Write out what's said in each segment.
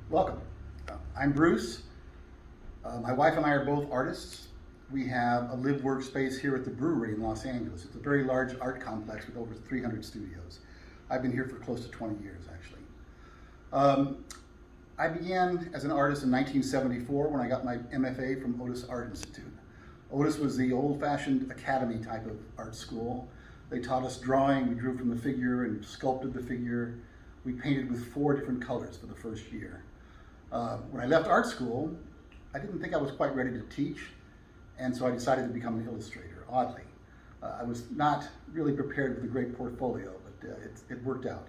Welcome. I'm Bruce. My wife and I are both artists. We have a live workspace here at the brewery in Los Angeles. It's a very large art complex with over 300 studios. I've been here for close to 20 years, actually. I began as an artist in 1974 when I got my MFA from Otis Art Institute. Otis was the old-fashioned academy type of art school. They taught us drawing. We drew from the figure and sculpted the figure. We painted with 4 different colors for the first year. When I left art school, I didn't think I was quite ready to teach, and so I decided to become an illustrator, oddly. I was not really prepared with a great portfolio, but it worked out.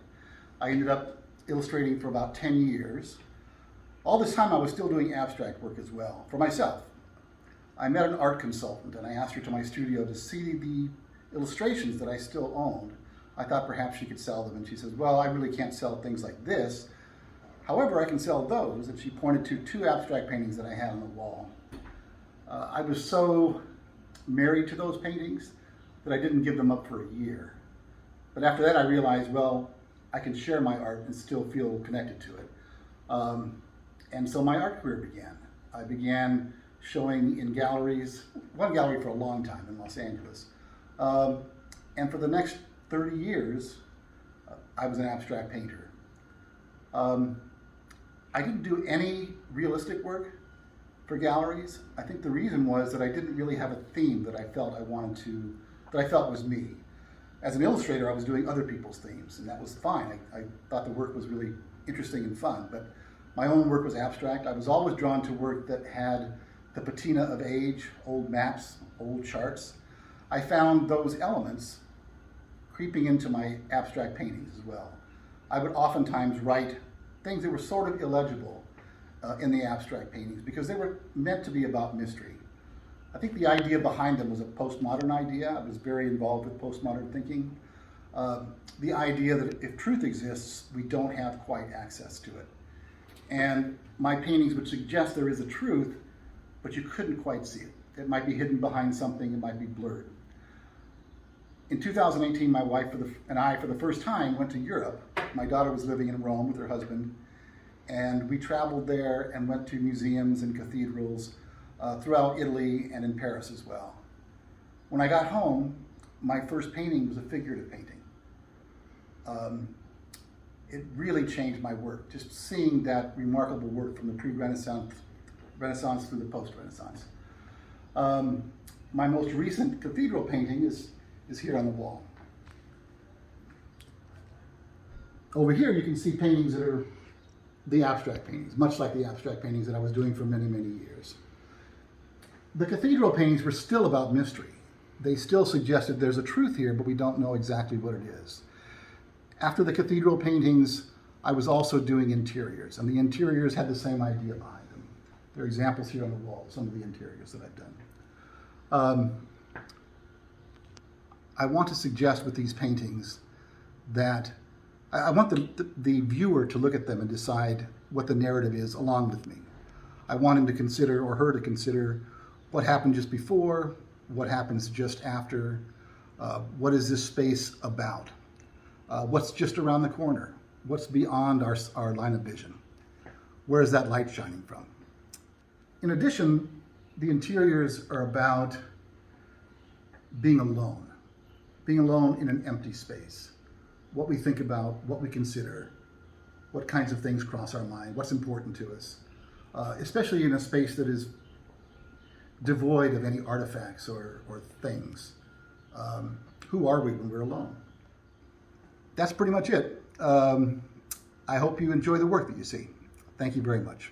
I ended up illustrating for about 10 years. All this time I was still doing abstract work as well, for myself. I met an art consultant and I asked her to my studio to see the illustrations that I still owned. I thought perhaps she could sell them, and she says, well, I really can't sell things like this. However, I can sell those, and she pointed to 2 abstract paintings that I had on the wall. I was so married to those paintings that I didn't give them up for a year. But after that I realized, well, I can share my art and still feel connected to it. And so my art career began. I began showing in galleries, one gallery for a long time in Los Angeles. And for the next 30 years, I was an abstract painter. I didn't do any realistic work for galleries. I think the reason was that I didn't really have a theme that I felt was me. As an illustrator, I was doing other people's themes, and that was fine. I thought the work was really interesting and fun, but my own work was abstract. I was always drawn to work that had the patina of age, old maps, old charts. I found those elements creeping into my abstract paintings as well. I would oftentimes write things that were sort of illegible in the abstract paintings because they were meant to be about mystery. I think the idea behind them was a postmodern idea. I was very involved with postmodern thinking. The idea that if truth exists, we don't have quite access to it. And my paintings would suggest there is a truth, but you couldn't quite see it. It might be hidden behind something, it might be blurred. In 2018, my wife and I, for the first time, went to Europe. My daughter was living in Rome with her husband, and we traveled there and went to museums and cathedrals throughout Italy and in Paris as well. When I got home, my first painting was a figurative painting. It really changed my work, just seeing that remarkable work from the pre-Renaissance through the post-Renaissance. My most recent cathedral painting is here on the wall. Over here you can see paintings that are the abstract paintings, much like the abstract paintings that I was doing for many, many years. The cathedral paintings were still about mystery. They still suggested there's a truth here, but we don't know exactly what it is. After the cathedral paintings, I was also doing interiors, and the interiors had the same idea behind them. There are examples here on the wall, some of the interiors that I've done. I want to suggest with these paintings that I want the viewer to look at them and decide what the narrative is along with me. I want him to consider, or her to consider, what happened just before, what happens just after, what is this space about, what's just around the corner, what's beyond our line of vision, where is that light shining from. In addition, the interiors are about being alone in an empty space. What we think about, what we consider, what kinds of things cross our mind, what's important to us, especially in a space that is devoid of any artifacts or things. Who are we when we're alone? That's pretty much it. I hope you enjoy the work that you see. Thank you very much.